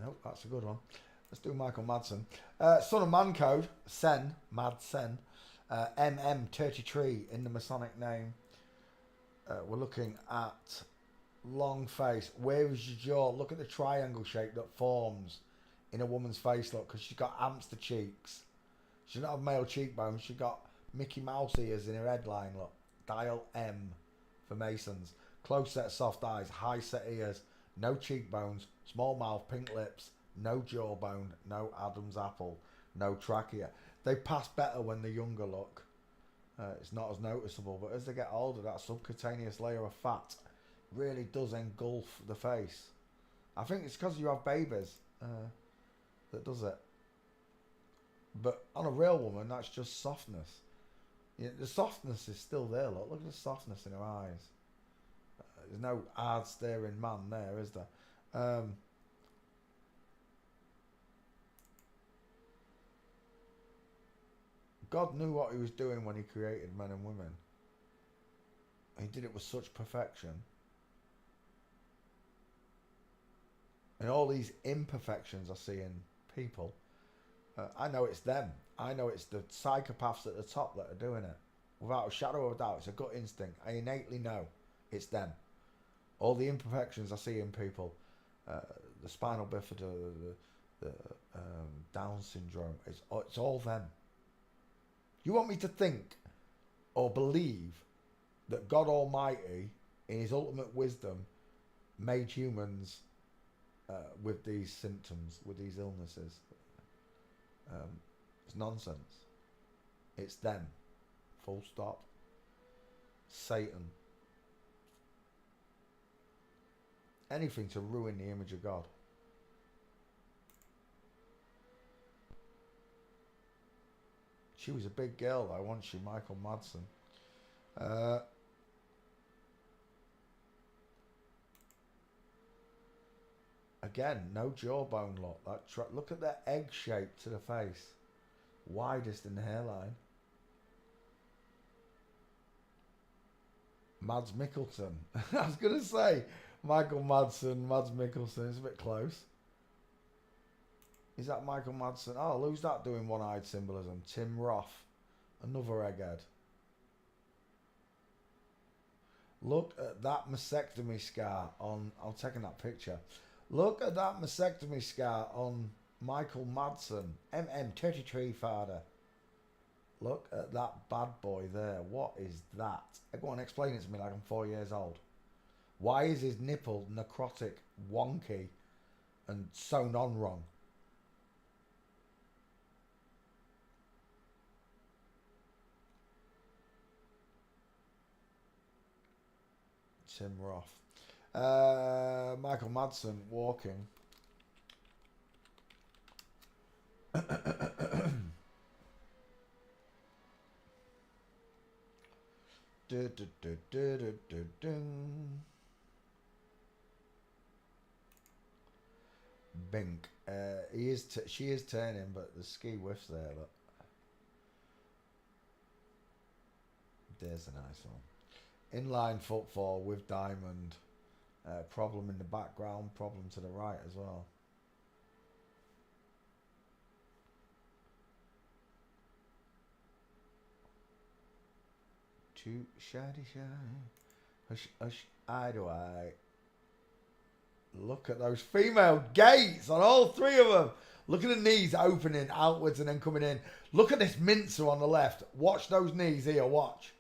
Oh, that's a good one. Let's do Michael Madsen. Son of Man Code, Sen, Madsen. MM33 in the Masonic name. We're looking at long face. Where is your jaw? Look at the triangle shape that forms in a woman's face, look, because she's got hamster cheeks. She doesn't have male cheekbones. She's got Mickey Mouse ears in her headline, look. Dial M for Masons. Close set soft eyes, high set ears, no cheekbones, small mouth, pink lips, no jawbone, no Adam's apple, no trachea. They pass better when they're younger, look. It's not as noticeable, but as they get older, that subcutaneous layer of fat really does engulf the face. I think it's because you have babies that does it. But on a real woman, that's just softness. Yeah, the softness is still there, look. Look at the softness in her eyes. There's no hard staring man there, is there? God knew what he was doing when he created men and women. He did it with such perfection. And all these imperfections I see in people, I know it's them. I know it's the psychopaths at the top that are doing it. Without a shadow of a doubt, it's a gut instinct. I innately know it's them. All the imperfections I see in people, the spinal bifida, the Down syndrome, it's all them. You want me to think or believe that God Almighty, in his ultimate wisdom, made humans with these symptoms, with these illnesses? It's nonsense. It's them. Full stop. Satan. Anything to ruin the image of God. She was a big girl though, wasn't she, Michael Madsen? Again, no jawbone, look. Look at the egg shape to the face. Widest in the hairline. Mads Mikkelsen. I was going to say Michael Madsen, Mads Mikkelsen. It's a bit close. Is that Michael Madsen? Oh, who's that doing one-eyed symbolism? Tim Roth. Another egghead. Look at that mastectomy scar on... I'm taking that picture. Look at that mastectomy scar on Michael Madsen. MM33 father. Look at that bad boy there. What is that? Go on, explain it to me like I'm 4 years old. Why is his nipple necrotic, wonky, and sewn on wrong? Tim Roth. Michael Madsen walking. Bink. She is turning, but the ski whiffs there. Look. There's a nice one. Inline footfall with diamond. Problem in the background. Problem to the right as well. Too shiny shine. Hush, hush, eye to eye. Look at those female gates on all three of them. Look at the knees opening outwards and then coming in. Look at this mincer on the left. Watch those knees here. Watch.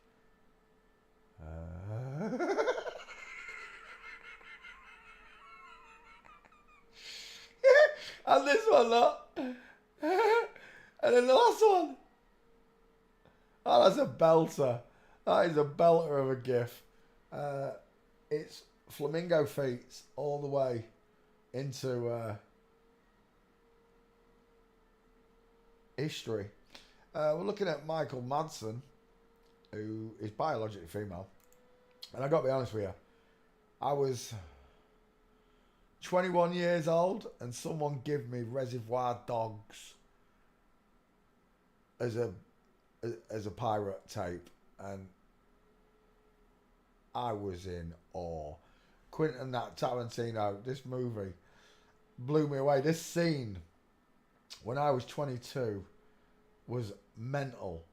And this one, look. And then the last one. Oh, that's a belter. That is a belter of a gif. It's flamingo feet all the way into history. We're looking at Michael Madsen, who is biologically female. And I got to be honest with you, I was 21 years old and someone gave me Reservoir Dogs as a pirate tape, and I was in awe. Quentin Tarantino, this movie, blew me away. This scene, when I was 22, was mental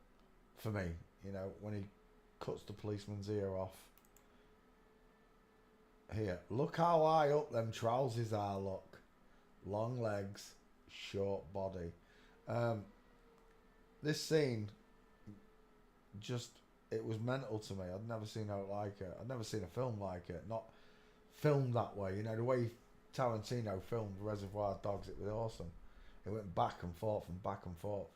for me. You know, when he cuts the policeman's ear off. Here, look how high up them trousers are, look. Long legs, short body. This scene, just, it was mental to me. I'd never seen out like it. I'd never seen a film like it. Not filmed that way. You know, the way Tarantino filmed Reservoir Dogs, it was awesome. It went back and forth and back and forth.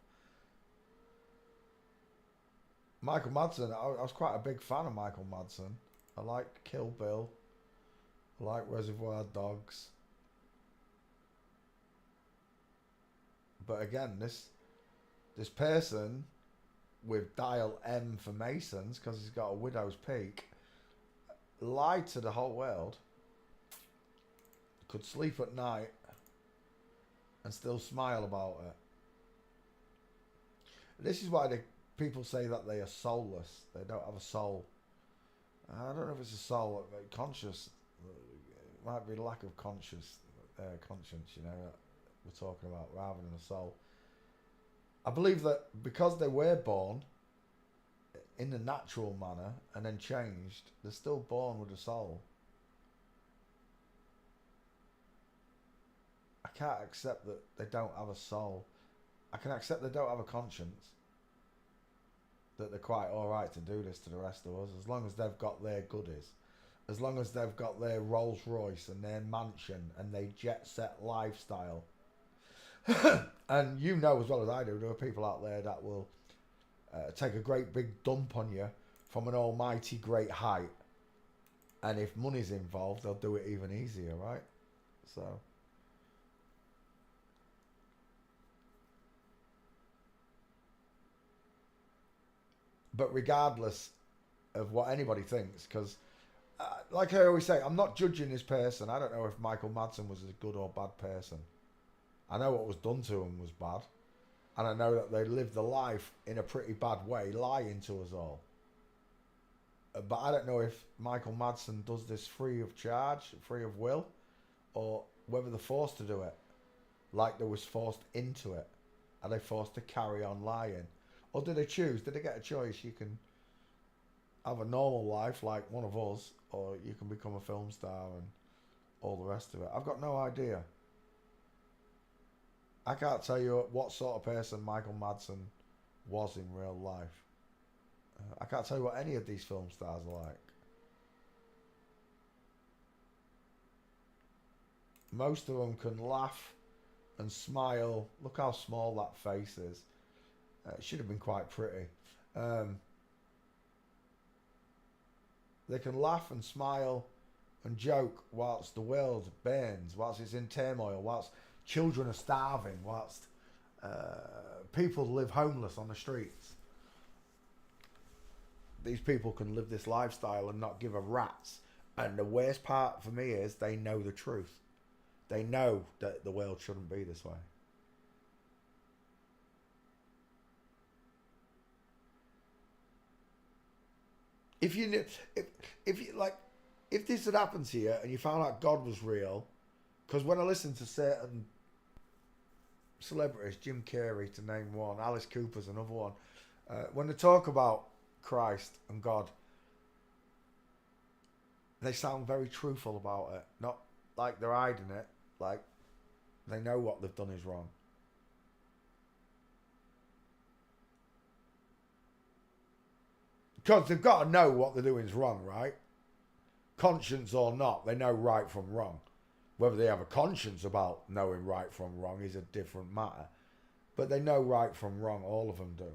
Michael Madsen, I was quite a big fan of Michael Madsen. I like Kill Bill. I like Reservoir Dogs. But again, this person with dial M for Masons, because he's got a widow's peak, lied to the whole world, could sleep at night and still smile about it. This is why people say that they are soulless. They don't have a soul. I don't know if it's a soul, conscious. It might be lack of conscience, you know, that we're talking about, rather than a soul. I believe that because they were born in the natural manner and then changed, they're still born with a soul. I can't accept that they don't have a soul. I can accept they don't have a conscience. That they're quite alright to do this to the rest of us, as long as they've got their goodies. As long as they've got their Rolls Royce and their mansion and their jet set lifestyle. And you know as well as I do, there are people out there that will take a great big dump on you from an almighty great height. And if money's involved, they'll do it even easier, right? So... But regardless of what anybody thinks, because like I always say, I'm not judging this person. I don't know if Michael Madsen was a good or bad person. I know what was done to him was bad. And I know that they lived the life in a pretty bad way, lying to us all. But I don't know if Michael Madsen does this free of charge, free of will, or whether they're forced to do it. Like they was forced into it. Are they forced to carry on lying? Or do they choose? Did they get a choice? You can have a normal life like one of us, or you can become a film star and all the rest of it. I've got no idea. I can't tell you what sort of person Michael Madsen was in real life. I can't tell you what any of these film stars are like. Most of them can laugh and smile. Look how small that face is. It should have been quite pretty. They can laugh and smile and joke whilst the world burns, whilst it's in turmoil, whilst children are starving, whilst people live homeless on the streets. These people can live this lifestyle and not give a rat's. And the worst part for me is they know the truth. They know that the world shouldn't be this way. If you if this had happened to you and you found out God was real, because when I listen to certain celebrities, Jim Carrey to name one, Alice Cooper's another one, when they talk about Christ and God, they sound very truthful about it. Not like they're hiding it, like they know what they've done is wrong. Because they've got to know what they're doing is wrong, right? Conscience or not, they know right from wrong. Whether they have a conscience about knowing right from wrong is a different matter. But they know right from wrong, all of them do.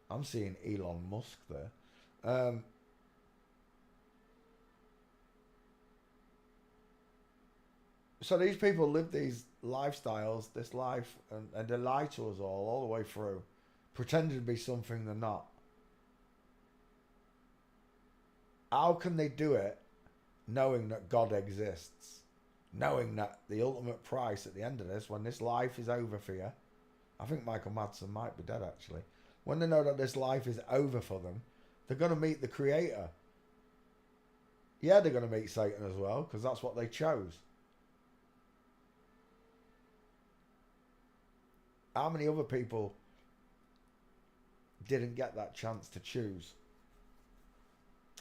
I'm seeing Elon Musk there. So these people live these lifestyles, this life, and they lie to us all the way through, pretending to be something they're not. How can they do it knowing that God exists? Knowing that the ultimate price at the end of this, when this life is over for you, I think Michael Madsen might be dead actually. When they know that this life is over for them, they're going to meet the Creator. Yeah, they're going to meet Satan as well, because that's what they chose. How many other people didn't get that chance to choose?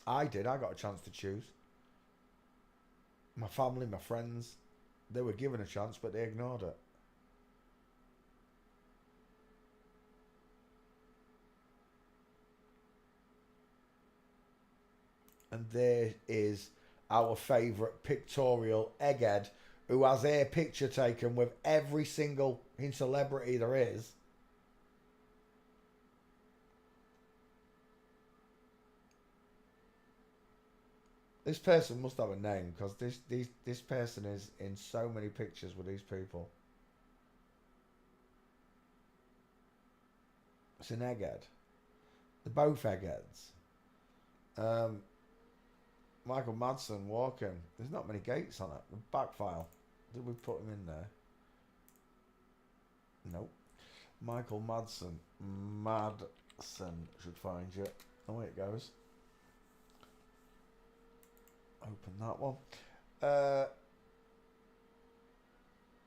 I did. I got a chance to choose. My family, my friends, they were given a chance, but they ignored it. And there is our favourite pictorial egghead who has a picture taken with every single celebrity there is. This person must have a name because this person is in so many pictures with these people. It's an egghead. They're both eggheads. Michael Madsen walking. There's not many gates on it. The back file. Did we put him in there? Nope. Michael Madsen. Madsen should find you. Away it goes. Open that one.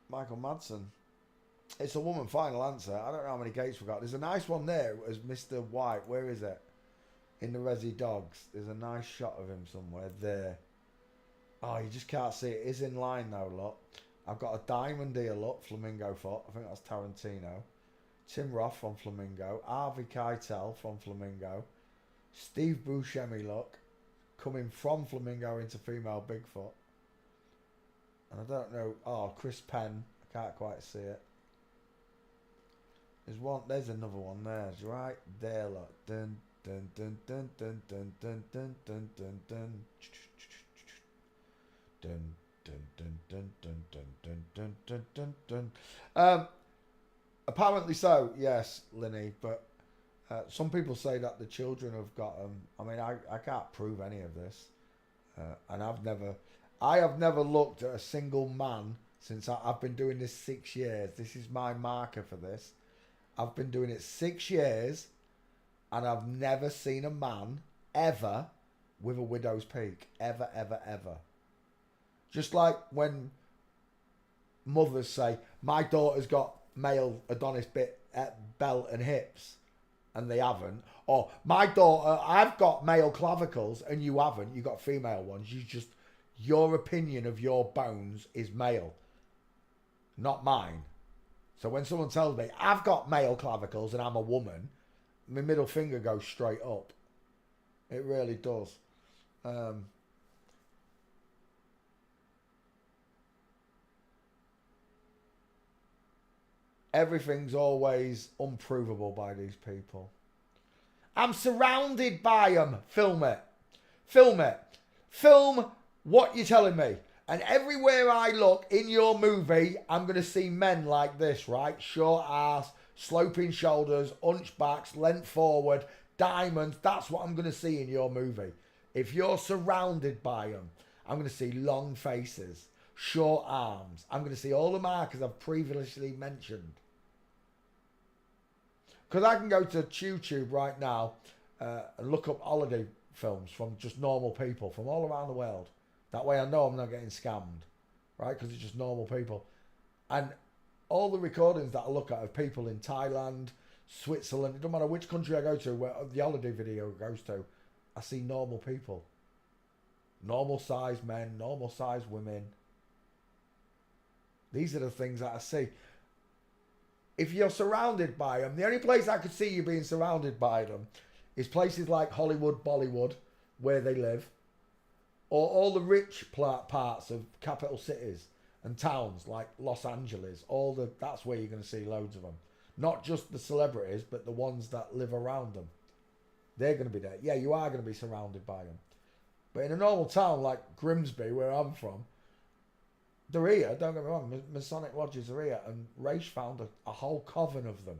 Michael Madsen. It's a woman, final answer. I don't know how many gates we got. There's a nice one there as Mr. White. Where is it? In the Resi Dogs. There's a nice shot of him somewhere there. Oh, you just can't see it. It is in line though, look. I've got a diamond here, look. Flamingo foot. I think that's Tarantino. Tim Roth from Flamingo. Harvey Keitel from Flamingo. Steve Buscemi, look. Coming from Flamingo into female Bigfoot. And I don't know. Oh, Chris Penn. I can't quite see it. There's one. There's another one there. It's right there, look. Dun dun dun dun dun dun dun dun dun dun dun. Dun dun dun dun dun dun dun dun dun dun. Apparently so, yes, Linny. But some people say that the children have got them. I mean, I can't prove any of this, and I have never looked at a single man since I've been doing this 6 years. This is my marker for this. I've been doing it 6 years, and I've never seen a man ever with a widow's peak. Ever, ever, ever. Just like when mothers say, my daughter's got male Adonis belt and hips, and they haven't. Or, my daughter, I've got male clavicles, and you haven't. You've got female ones. Your opinion of your bones is male, not mine. So when someone tells me, I've got male clavicles and I'm a woman, my middle finger goes straight up. It really does. Everything's always unprovable by these people. I'm surrounded by them. Film it. Film it. Film what you're telling me. And everywhere I look in your movie, I'm going to see men like this, right? Short ass, sloping shoulders, hunchbacks, leant forward, diamonds. That's what I'm going to see in your movie. If you're surrounded by them, I'm going to see long faces, short arms. I'm going to see all the markers I've previously mentioned. Because I can go to YouTube right now and look up holiday films from just normal people from all around the world. That way I know I'm not getting scammed, right? Because it's just normal people. And all the recordings that I look at of people in Thailand, Switzerland, it doesn't matter which country I go to, where the holiday video goes to, I see normal people. Normal sized men, normal sized women. These are the things that I see. If you're surrounded by them, the only place I could see you being surrounded by them is places like Hollywood, Bollywood, where they live. Or all the rich parts of capital cities and towns like Los Angeles. That's where you're going to see loads of them. Not just the celebrities, but the ones that live around them. They're going to be there. Yeah, you are going to be surrounded by them. But in a normal town like Grimsby, where I'm from, they're here, don't get me wrong, Masonic lodges are here, and Raish found a whole coven of them.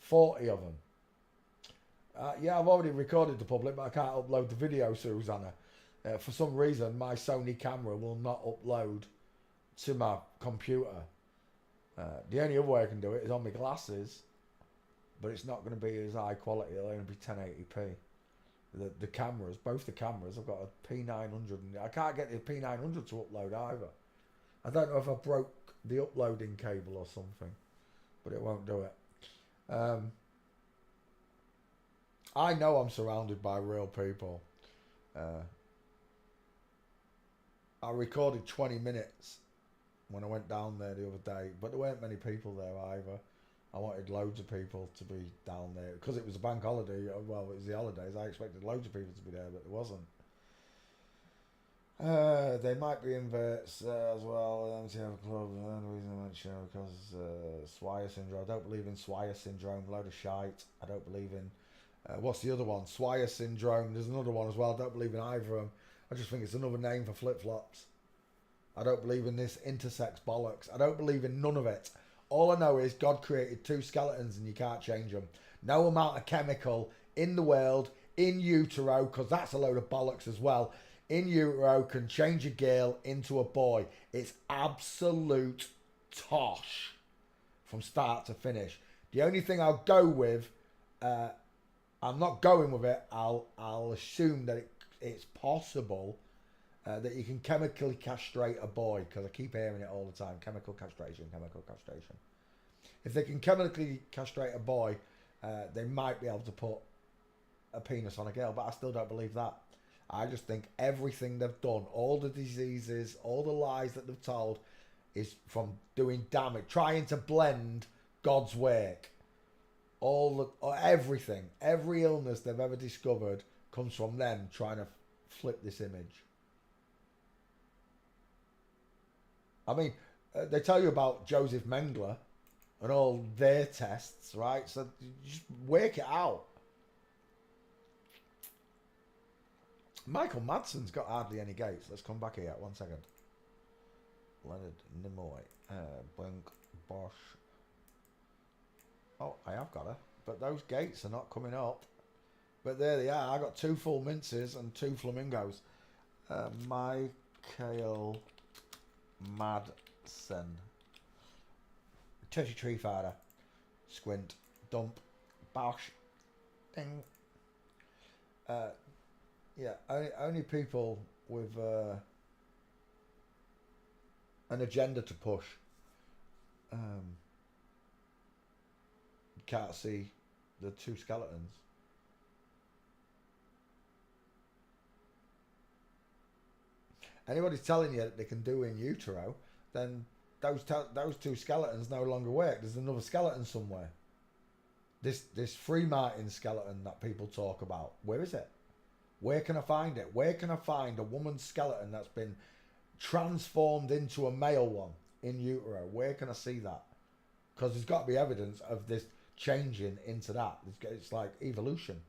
40 of them. Yeah, I've already recorded the public, but I can't upload the video, Susanna. For some reason, my Sony camera will not upload to my computer. The only other way I can do it is on my glasses, but it's not going to be as high quality. It'll only be 1080p. The cameras, both the cameras, I've got a P900. I can't get the P900 to upload either. I don't know if I broke the uploading cable or something. but it won't do it. Um, I know I'm surrounded by real people. Uh, I recorded 20 minutes when I went down there the other day, but there weren't many people there either. I wanted loads of people to be down there because it was a bank holiday. Well, it was the holidays. I expected loads of people to be there, but there wasn't. They might be inverts as well. MTF Club, the only reason I went show because Swire syndrome. I don't believe in Swire syndrome. Load of shite. I don't believe in. What's the other one? Swire syndrome. There's another one as well. I don't believe in either of them. I just think it's another name for flip flops. I don't believe in this intersex bollocks. I don't believe in none of it. All I know is God created two skeletons and you can't change them. No amount of chemical in the world, in utero, because that's a load of bollocks as well, in utero can change a girl into a boy. It's absolute tosh from start to finish. The only thing I'll go with, I'm not going with it, I'll assume that it's possible that you can chemically castrate a boy, because I keep hearing it all the time. Chemical castration, chemical castration. If they can chemically castrate a boy, they might be able to put a penis on a girl, but I still don't believe that. I just think everything they've done, all the diseases, all the lies that they've told, is from doing damage, trying to blend God's work. Everything, every illness they've ever discovered comes from them trying to flip this image. I mean, they tell you about Joseph Mengele and all their tests, right? So you just work it out. Michael Madsen's got hardly any gates. Let's come back here. 1 second. Leonard Nimoy. Blink. Bosch. Oh, I have got her. But those gates are not coming up. But there they are. I got 2 full minces and 2 flamingos. Michael Madsen. Turkey Tree Fighter. Squint. Dump. Bosch. Ding. Yeah, only people with an agenda to push can't see the 2 skeletons. Anybody's telling you that they can do in utero, then those 2 skeletons no longer work. There's another skeleton somewhere. This Free Martin skeleton that people talk about, where is it? Where can I find it? Where can I find a woman's skeleton that's been transformed into a male one in utero? Where can I see that? Because there's got to be evidence of this changing into that. It's like evolution.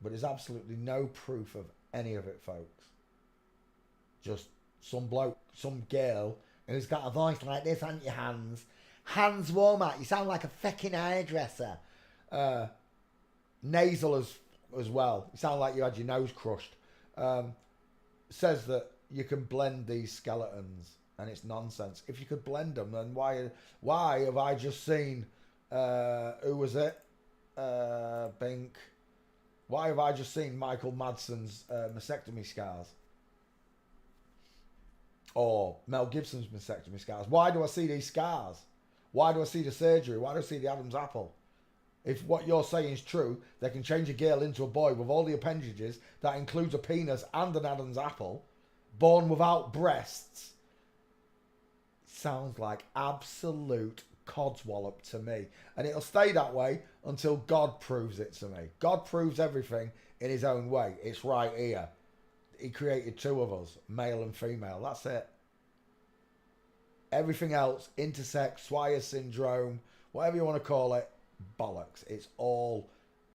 But there's absolutely no proof of any of it, folks. Just some bloke, some girl who's got a voice like this, haven't you, Hans? Hans Womack, you sound like a fucking hairdresser. Nasal as well. You sound like you had your nose crushed. Says that you can blend these skeletons, and it's nonsense. If you could blend them, then why have I just seen who was it? Bink. Why have I just seen Michael Madsen's mastectomy scars? Or Mel Gibson's mastectomy scars? Why do I see these scars? Why do I see the surgery? Why do I see the Adam's apple? If what you're saying is true, they can change a girl into a boy with all the appendages. That includes a penis and an Adam's apple. Born without breasts. Sounds like absolute codswallop to me. And it'll stay that way until God proves it to me. God proves everything in his own way. It's right here. He created 2 of us, male and female. That's it. Everything else, intersex, Swire syndrome, whatever you want to call it, bollocks. It's all